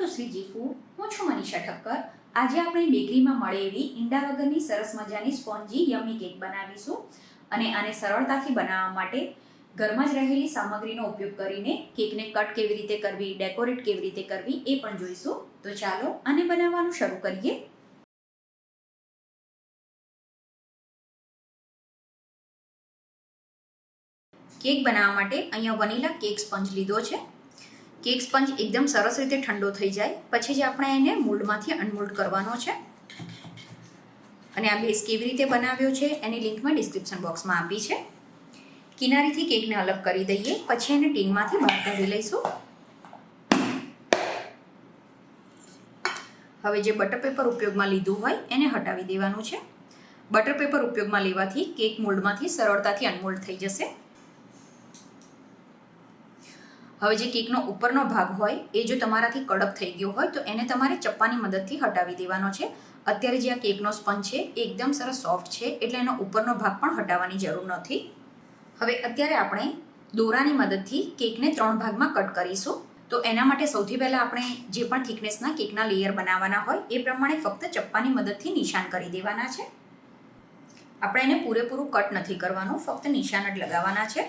Two Shriji food. હું છું મનીષા ઠક્કર. આજે આપણે બેકરીમાં મળે એવી ઈંડા વગરની સરસ મજાની સ્પોન્જી યમી કેક બનાવીશું અને આને સરળતાથી બનાવવા માટે ઘરમાં જ રહેલી સામગ્રીનો ઉપયોગ કરીને કેકને કટ કેવી રીતે કરવી, ડેકોરેટ કેવી રીતે કરવી એ પણ જોઈશું. તો ચાલો આને બનાવવાનું શરૂ કરીએ. કેક બનાવવા માટે અહીંયા વનીલા કેક સ્પંજ લીધો છે. કેક સ્પંજ એકદમ સરસ રીતે ઠંડો થઈ જાય પછી જ આપણે એને મોલ્ડમાંથી અનમોલ્ડ કરવાનો છે. અને આ બેઝ કેવી રીતે બનાવ્યો છે એની લિંક મેં ડિસ્ક્રિપ્શન બોક્સમાં આપી છે. કિનારીથી કેકને અલગ કરી દઈએ, પછી એને ટીનમાંથી બહાર કાઢી લઈશું. હવે જે બટર પેપર ઉપયોગમાં લીધું હોય એને હટાવી દેવાનું છે. બટર પેપર ઉપયોગમાં લેવાથી કેક મોલ્ડમાંથી સરળતાથી અનમોલ્ડ થઈ જશે. હવે જે કેકનો ઉપરનો ભાગ હોય એ જો તમારાથી કડક થઈ ગયો હોય તો એને તમારે ચપ્પાની મદદથી હટાવી દેવાનો છે. અત્યારે જે આ કેકનો સ્પંજ છે એ એકદમ સરસ સોફ્ટ છે એટલે એનો ઉપરનો ભાગ પણ હટાવવાની જરૂર નથી. હવે અત્યારે આપણે દોરાની મદદથી કેકને 3 ભાગમાં કટ કરીશું. તો એના માટે સૌથી પહેલાં આપણે જે પણ થિકનેસના કેકના લેયર બનાવવાના હોય એ પ્રમાણે ફક્ત ચપ્પાની મદદથી નિશાન કરી દેવાના છે. આપણે એને પૂરેપૂરું કટ નથી કરવાનું, ફક્ત નિશાન જ લગાવવાના છે.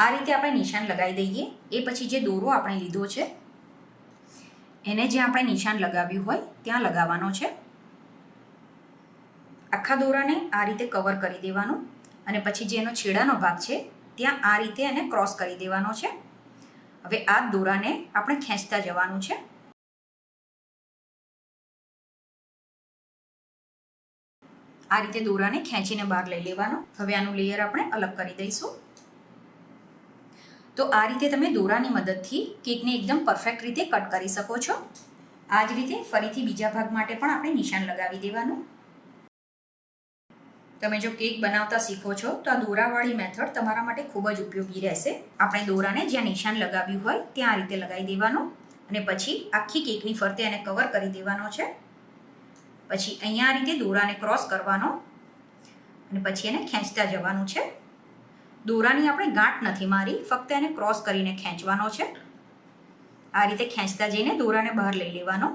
આ રીતે આપણે નિશાન લગાવી દઈએ. એ પછી જે દોરો આપણે લીધો છે એને જે આપણે નિશાન લગાવ્યું હોય ત્યાં લગાવવાનો છે. આખા દોરાને આ રીતે કવર કરી દેવાનું અને પછી જે એનો છેડાનો ભાગ છે ત્યાં આ રીતે એને ક્રોસ કરી દેવાનો છે. હવે આ દોરાને આપણે ખેંચતા જવાનું છે. આ રીતે દોરાને ખેંચીને બહાર લઈ લેવાનો. હવે આનું લેયર આપણે અલગ કરી દઈશું. તો આ રીતે તમે દોરાની મદદથી કેકને એકદમ પરફેક્ટ રીતે કટ કરી શકો છો. આ જ રીતે ફરીથી બીજા ભાગ માટે પણ આપણે નિશાન લગાવી દેવાનું. તમે જો કેક બનાવતા શીખો છો તો આ દોરાવાળી મેથડ તમારા માટે ખૂબ જ ઉપયોગી રહેશે. આપણે દોરાને જ્યાં નિશાન લગાવ્યું હોય ત્યાં આ રીતે લગાવી દેવાનું અને પછી આખી કેકની ફરતે એને કવર કરી દેવાનો છે. પછી અહીંયા આ રીતે દોરાને ક્રોસ કરવાનો અને પછી એને ખેંચતા જવાનું છે. દોરાની આપણે ગાંઠ નથી મારી, ફક્ત એને ક્રોસ કરીને ખેંચવાનો છે. આ રીતે ખેંચતા જઈને દોરાને બહાર લઈ લેવાનો.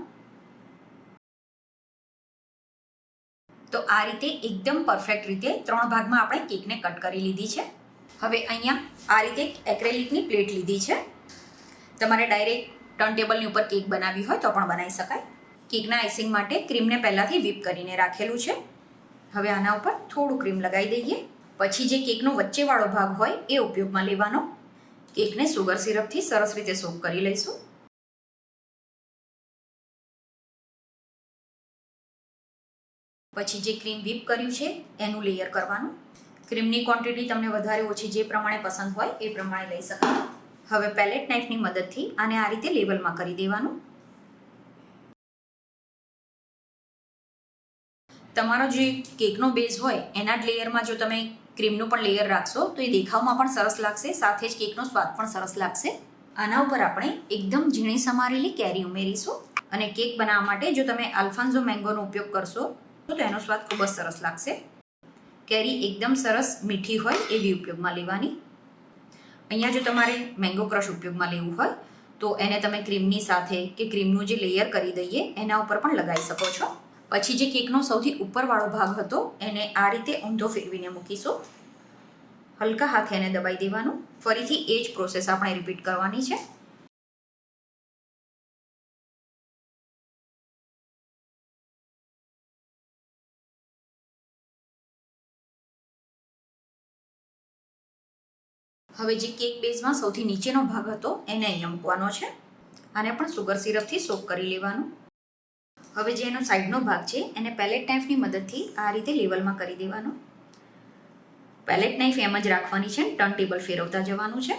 તો આ રીતે એકદમ પરફેક્ટ રીતે 3 ભાગમાં આપણે કેકને કટ કરી લીધી છે. હવે અહીંયા આ રીતે એક્રેલિકની પ્લેટ લીધી છે. તમારે ડાયરેક્ટ ટર્ન ટેબલની ઉપર કેક બનાવવી હોય તો પણ બનાવી શકાય. કેકના આઈસિંગ માટે ક્રીમને પહેલાંથી વ્હીપ કરીને રાખેલું છે. હવે આના ઉપર થોડું ક્રીમ લગાવી દઈએ. પછી જે કેકનો વચ્ચેવાળો ભાગ હોય એ ઉપયોગમાં લેવાનો. કેકને સુગર સિરપથી સરસ રીતે સોક કરી લઈશું. પછી જે ક્રીમ વ્હીપ કર્યું છે એનું લેયર કરવાનું. ક્રીમની ક્વોન્ટિટી તમને વધારે ઓછી જે પ્રમાણે પસંદ હોય એ પ્રમાણે લઈ શકાય. હવે પેલેટ નાઇફની મદદથી આને આ રીતે લેવલમાં કરી દેવાનું. તમારો જે કેકનો બેઝ હોય એના જ લેયરમાં જો તમે ક્રીમનું પણ લેયર રાખશો તો એ દેખાવમાં પણ સરસ લાગશે, સાથે જ કેકનો સ્વાદ પણ સરસ લાગશે. આના ઉપર આપણે એકદમ ઝીણી સમારેલી કેરી ઉમેરીશું. અને કેક બનાવવા માટે જો તમે આલ્ફાન્સો મેંગોનો ઉપયોગ કરશો તો એનો સ્વાદ ખૂબ જ સરસ લાગશે. કેરી એકદમ સરસ મીઠી હોય એવી ઉપયોગમાં લેવાની. અહીંયા જો તમારે મેંગો ક્રશ ઉપયોગમાં લેવું હોય તો એને તમે ક્રીમની સાથે કે ક્રીમનું જે લેયર કરી દઈએ એના ઉપર પણ લગાવી શકો છો. પછી જે કેકનો સૌથી ઉપરવાળો ભાગ હતો એને આ રીતે ઊંધો ફેરવીને મૂકીશું. હલકા હાથે એને દબાઈ દેવાનું. ફરીથી એ જ પ્રોસેસ આપણે રિપીટ કરવાની છે. હવે જે કેક બેઝમાં સૌથી નીચેનો ભાગ હતો એને અહીંયા મૂકવાનો છે. આને પણ સુગર સિરપથી સોક કરી લેવાનું. હવે જે એનો સાઈડનો ભાગ છે એને પેલેટ નાઇફની મદદથી આ રીતે લેવલમાં કરી દેવાનો. પેલેટ નાઇફ એમ જ રાખવાની છે, ટર્ન ટેબલ ફેરવતા જવાનું છે.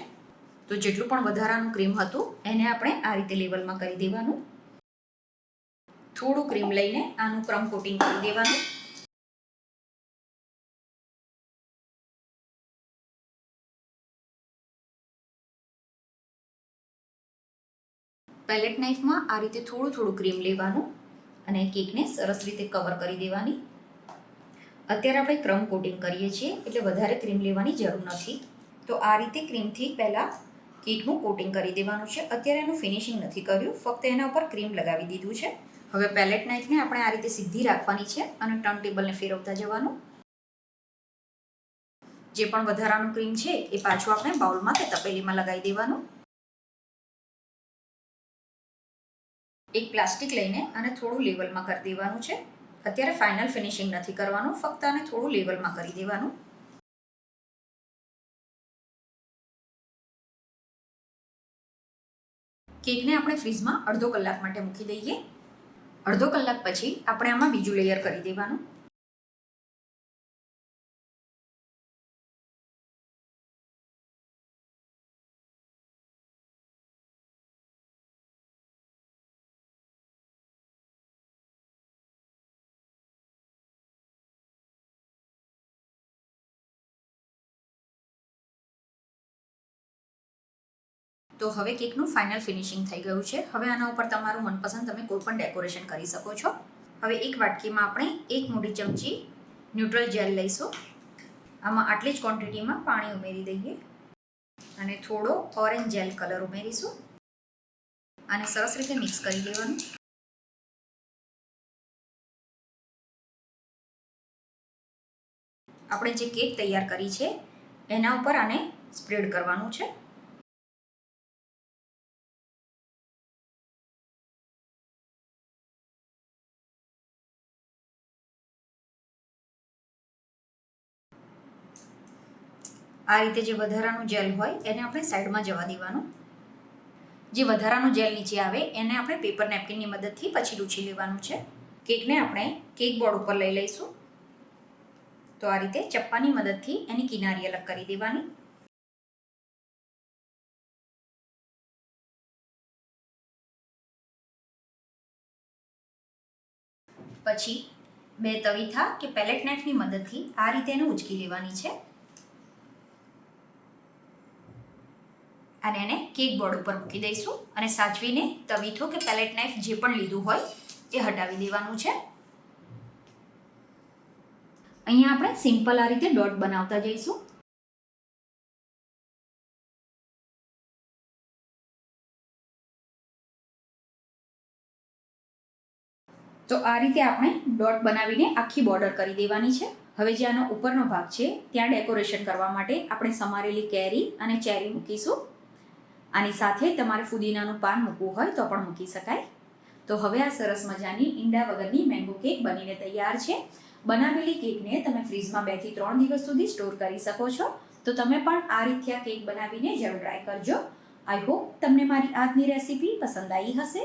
તો જેટલું પણ વધારાનું ક્રીમ હતું એને આપણે આ રીતે લેવલમાં કરી દેવાનું. થોડું ક્રીમ લઈને આનું ક્રમ કોટિંગ કરી દેવાનું. પેલેટ નાઇફમાં આ રીતે થોડું ક્રીમ લેવાનું અને કેકને સરસ રીતે કવર કરી દેવાની. અત્યારે આપણે ક્રમ કોટિંગ કરીએ છીએ એટલે વધારે ક્રીમ લેવાની જરૂર નથી. તો આ રીતે ક્રીમથી પહેલાં કેકનું કોટિંગ કરી દેવાનું છે. અત્યારે એનું ફિનિશિંગ નથી કર્યું, ફક્ત એના ઉપર ક્રીમ લગાવી દીધું છે. હવે પેલેટ નાઇફને આપણે આ રીતે સીધી રાખવાની છે અને ટર્ન ટેબલને ફેરવતા જવાનું. જે પણ વધારાનું ક્રીમ છે એ પાછું આપણે બાઉલમાં કે તપેલીમાં લગાવી દેવાનું. એક પ્લાસ્ટિક લઈને અને થોડું લેવલમાં કરી દેવાનું છે. અત્યારે ફાઇનલ ફિનિશિંગ નથી કરવાનું, ફક્ત આને થોડું લેવલમાં કરી દેવાનું. કેકને આપણે ફ્રીઝમાં અડધો કલાક માટે મૂકી દઈએ. અડધો કલાક પછી આપણે આમાં બીજું લેયર કરી દેવાનું. તો હવે કેકનું ફાઇનલ ફિનિશિંગ થઈ ગયું છે. હવે આના ઉપર તમારું મનપસંદ તમે કોઈ પણ ડેકોરેશન કરી શકો છો. હવે એક વાટકીમાં આપણે 1 મોટી ચમચી ન્યુટ્રલ જેલ લઈશું. આમાં આટલી જ ક્વોન્ટિટીમાં પાણી ઉમેરી દઈએ અને થોડો ઓરેન્જ જેલ કલર ઉમેરીશું. આને સરસ રીતે મિક્સ કરી દેવાનું. આપણે જે કેક તૈયાર કરી છે એના ઉપર આને સ્પ્રેડ કરવાનું છે. આ રીતે જે વધારાનું જેલ હોય એને આપણે સાઈડમાં જવા દેવાનું. જે વધારાનું જેલ નીચે આવે એને આપણે પેપર નેપકિનની મદદથી પછી લૂછી લેવાનું છે. કેકને આપણે કેક બોર્ડ ઉપર લઈ લઈશું. તો આ રીતે ચપ્પાની મદદથી એની કિનારી અલગ કરી દેવાની. પછી 2 તવીથા કે પેલેટ નાઇફની મદદથી આ રીતે એને ઉચકી લેવાની છે અને એને કેક બોર્ડ ઉપર મૂકી દઈશું અને સાચવીને તવીથો કે પેલેટ નાઇફ જે પણ લીધું હોય એ હટાવી દેવાનું છે. અહીંયા આપણે સિમ્પલ આ રીતે ડોટ બનાવતા જઈશું. તો આ રીતે આપણે ડોટ બનાવીને આખી બોર્ડર કરી દેવાની છે. હવે જે આનો ઉપરનો ભાગ છે ત્યાં ડેકોરેશન કરવા માટે આપણે સમારેલી કેરી અને ચેરી મૂકીશું. આની સાથે તમારે ફુદીનાનું પાન મૂકવું હોય તો પણ મૂકી શકાય. તો હવે આ સરસ મજાની ઈંડા વગરની મેંગો કેક બનીને તૈયાર છે. બનાવેલી કેકને તમે ફ્રીઝમાં 2 થી 3 દિવસ સુધી સ્ટોર કરી શકો છો. તો તમે પણ આ રીતે કેક બનાવીને જરૂર ટ્રાય કરજો. આઈ હોપ તમને મારી આજની રેસીપી પસંદ આવી હશે.